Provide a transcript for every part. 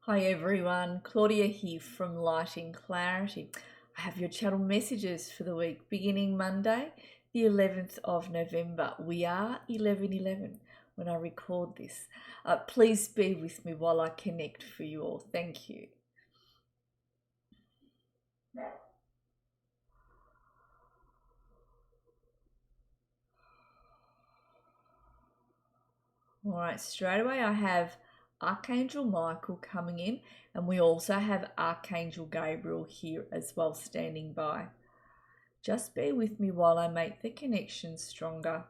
Hi everyone, Claudia here from Lighting Clarity. I have your channel messages for the week beginning Monday, the 11th of November. We are 11/11 when I record this. Please be with me while I connect for you all. Thank you. All right, straight away I have Archangel Michael coming in, and we also have Archangel Gabriel here as well standing by. Just bear with me while I make the connection stronger.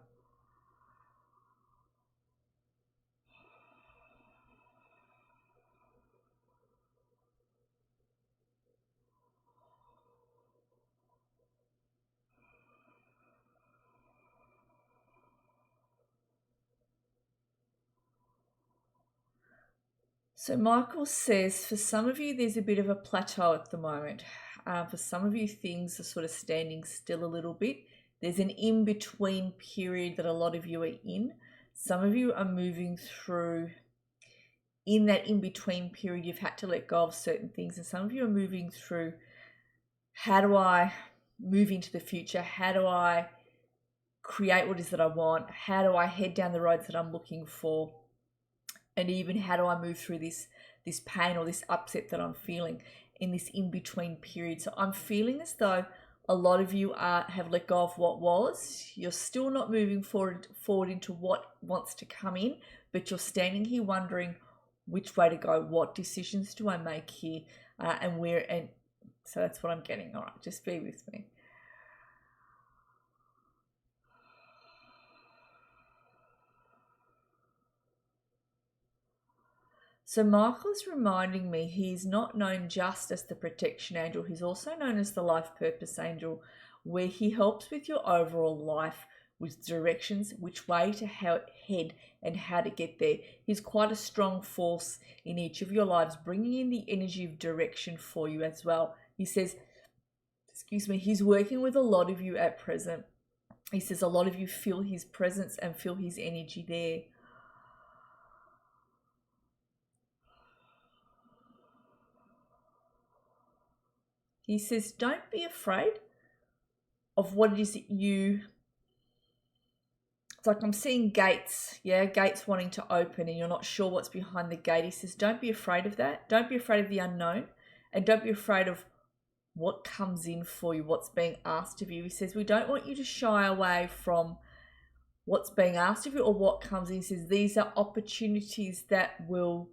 So Michael says, for some of you, there's a bit of a plateau at the moment. For some of you, things are sort of standing still a little bit. There's an in-between period that a lot of you are in. Some of you are moving through, in that in-between period, you've had to let go of certain things. And some of you are moving through, how do I move into the future? How do I create what it is that I want? How do I head down the roads that I'm looking for? And even how do I move through this pain or this upset that I'm feeling in this in-between period? So I'm feeling as though a lot of you have let go of what was. You're still not moving forward into what wants to come in, but you're standing here wondering which way to go. What decisions do I make here? And so that's what I'm getting. All right, just be with me. So Michael's reminding me he's not known just as the protection angel. He's also known as the life purpose angel, where he helps with your overall life with directions, which way to head and how to get there. He's quite a strong force in each of your lives, bringing in the energy of direction for you as well. He says, he's working with a lot of you at present. He says a lot of you feel his presence and feel his energy there. He says, don't be afraid of what it is that it's like I'm seeing gates, gates wanting to open and you're not sure what's behind the gate. He says, don't be afraid of that. Don't be afraid of the unknown, and don't be afraid of what comes in for you, what's being asked of you. He says, we don't want you to shy away from what's being asked of you or what comes in. He says, these are opportunities that will,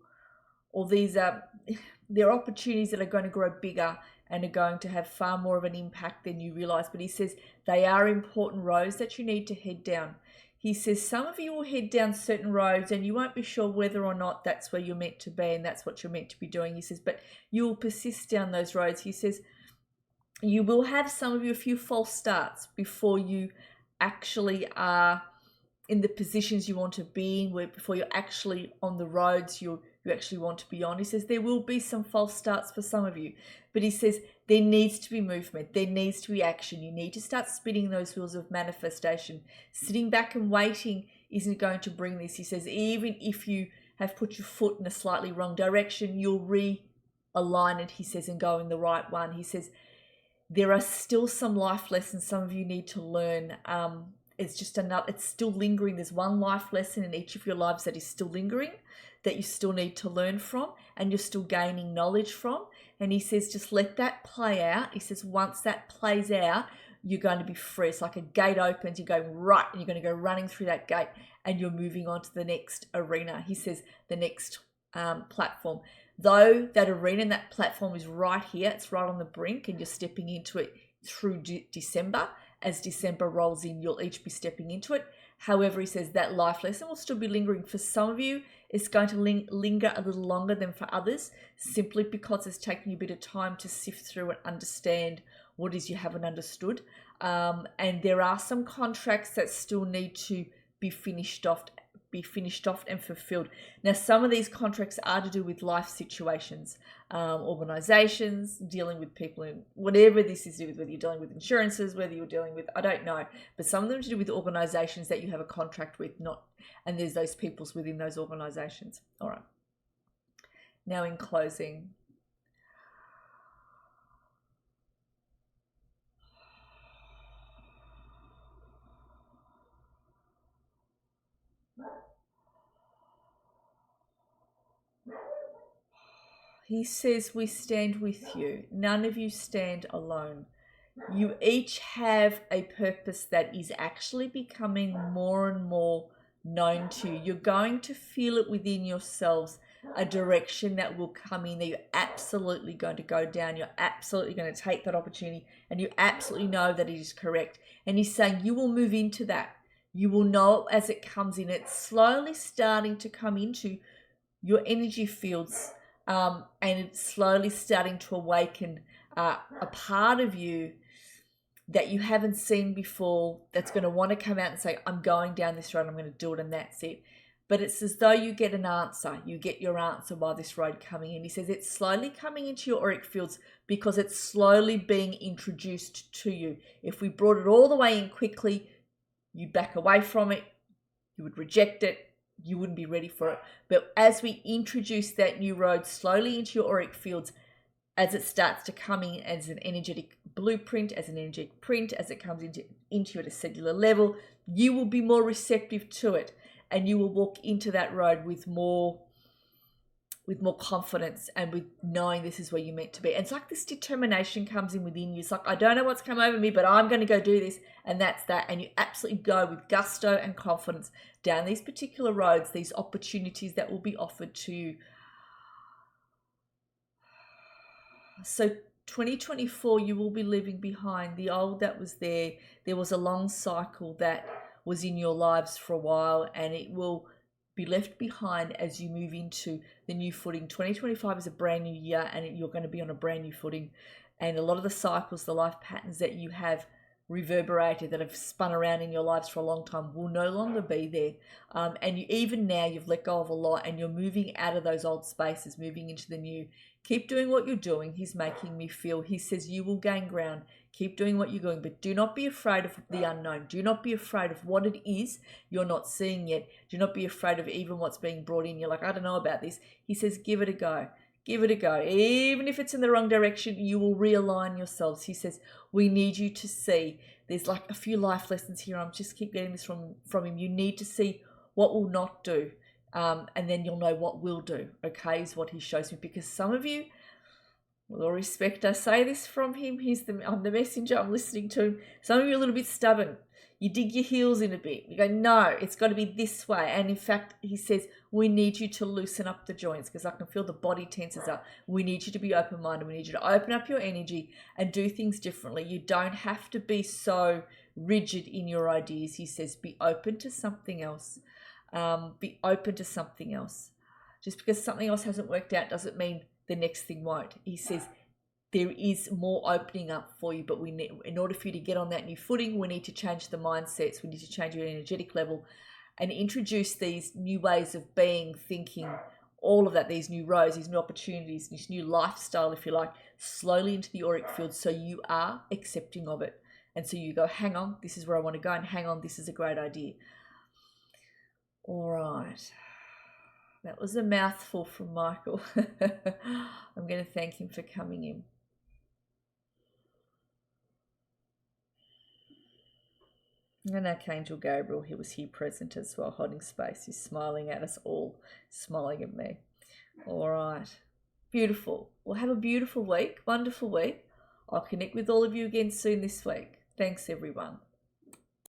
or they're opportunities that are going to grow bigger and are going to have far more of an impact than you realize. But he says they are important roads that you need to head down. He says some of you will head down certain roads and you won't be sure whether or not that's where you're meant to be and that's what you're meant to be doing. He says, but you will persist down those roads. He says you will have, some of you, a few false starts before you actually are in the positions you want to be in, where before you're actually on the roads you actually want to be on. He says there will be some false starts for some of you, but he says there needs to be movement, there needs to be action. You need to start spinning those wheels of manifestation. Sitting back and waiting isn't going to bring this. He says even if you have put your foot in a slightly wrong direction, you'll realign it, he says, and go in the right one. He says there are still some life lessons some of you need to learn. It's still lingering. There's one life lesson in each of your lives that is still lingering, that you still need to learn from and you're still gaining knowledge from. And he says, just let that play out. He says, once that plays out, you're going to be free. It's like a gate opens, you're going right, and you're going to go running through that gate and you're moving on to the next arena. He says the next platform. Though that arena and that platform is right here, it's right on the brink and you're stepping into it through December. As December rolls in, you'll each be stepping into it. However, he says that life lesson will still be lingering. For some of you, it's going to linger a little longer than for others, simply because it's taking you a bit of time to sift through and understand what it is you haven't understood. And there are some contracts that still need to be finished off and fulfilled. Now, some of these contracts are to do with life situations, organizations, dealing with people in whatever this is to do with, whether you're dealing with insurances, whether you're dealing with, I don't know, but some of them to do with organizations that you have a contract with, and there's those peoples within those organizations. All right. Now in closing, he says, we stand with you. None of you stand alone. You each have a purpose that is actually becoming more and more known to you. You're going to feel it within yourselves, a direction that will come in that you're absolutely going to go down. You're absolutely going to take that opportunity, and you absolutely know that it is correct. And he's saying you will move into that. You will know it as it comes in. It's slowly starting to come into your energy fields, and it's slowly starting to awaken a part of you that you haven't seen before, that's going to want to come out and say, I'm going down this road, I'm going to do it, and that's it. But it's as though you get an answer. You get your answer by this road coming in. He says it's slowly coming into your auric fields because it's slowly being introduced to you. If we brought it all the way in quickly, you back away from it, you would reject it, you wouldn't be ready for it. But as we introduce that new road slowly into your auric fields, as it starts to come in as an energetic blueprint, as an energetic print, as it comes into you at a cellular level, you will be more receptive to it, and you will walk into that road with more confidence and with knowing this is where you're meant to be. And it's like this determination comes in within you. It's like, I don't know what's come over me, but I'm going to go do this, and that's that. And you absolutely go with gusto and confidence down these particular roads, these opportunities that will be offered to you. So 2024, you will be leaving behind the old that was there. There was a long cycle that was in your lives for a while, and it will be left behind as you move into the new footing. 2025 is a brand new year, and you're going to be on a brand new footing. And a lot of the cycles, the life patterns that you have reverberated, that have spun around in your lives for a long time, will no longer be there. And even now, you've let go of a lot, and you're moving out of those old spaces, moving into the new. Keep doing what you're doing. He's making me feel. He says you will gain ground. Keep doing what you're doing, but do not be afraid of the unknown. Do not be afraid of what it is you're not seeing yet. Do not be afraid of even what's being brought in. You're like, I don't know about this. He says, give it a go. Give it a go. Even if it's in the wrong direction, you will realign yourselves. He says, we need you to see. There's like a few life lessons here. I'm just keep getting this from him. You need to see what will not do. And then you'll know what will do, okay, is what he shows me. Because some of you, with all respect, I say this from him, I'm the messenger, I'm listening to him. Some of you are a little bit stubborn. You dig your heels in a bit. You go, no, it's got to be this way. And in fact, he says, we need you to loosen up the joints, because I can feel the body tenses up. We need you to be open-minded. We need you to open up your energy and do things differently. You don't have to be so rigid in your ideas. He says, be open to something else. Be open to something else. Just because something else hasn't worked out doesn't mean the next thing won't. He says there is more opening up for you, but we need, in order for you to get on that new footing, we need to change the mindsets. We need to change your energetic level and introduce these new ways of being, thinking, all of that, these new roads, these new opportunities, this new lifestyle, if you like, slowly into the auric field, so you are accepting of it. And so you go, hang on, this is where I want to go, and hang on, this is a great idea. All right. That was a mouthful from Michael. I'm going to thank him for coming in. And Archangel Gabriel, he was here present as well, holding space. He's smiling at us all, smiling at me. All right. Beautiful. Well, have a beautiful week, wonderful week. I'll connect with all of you again soon this week. Thanks, everyone.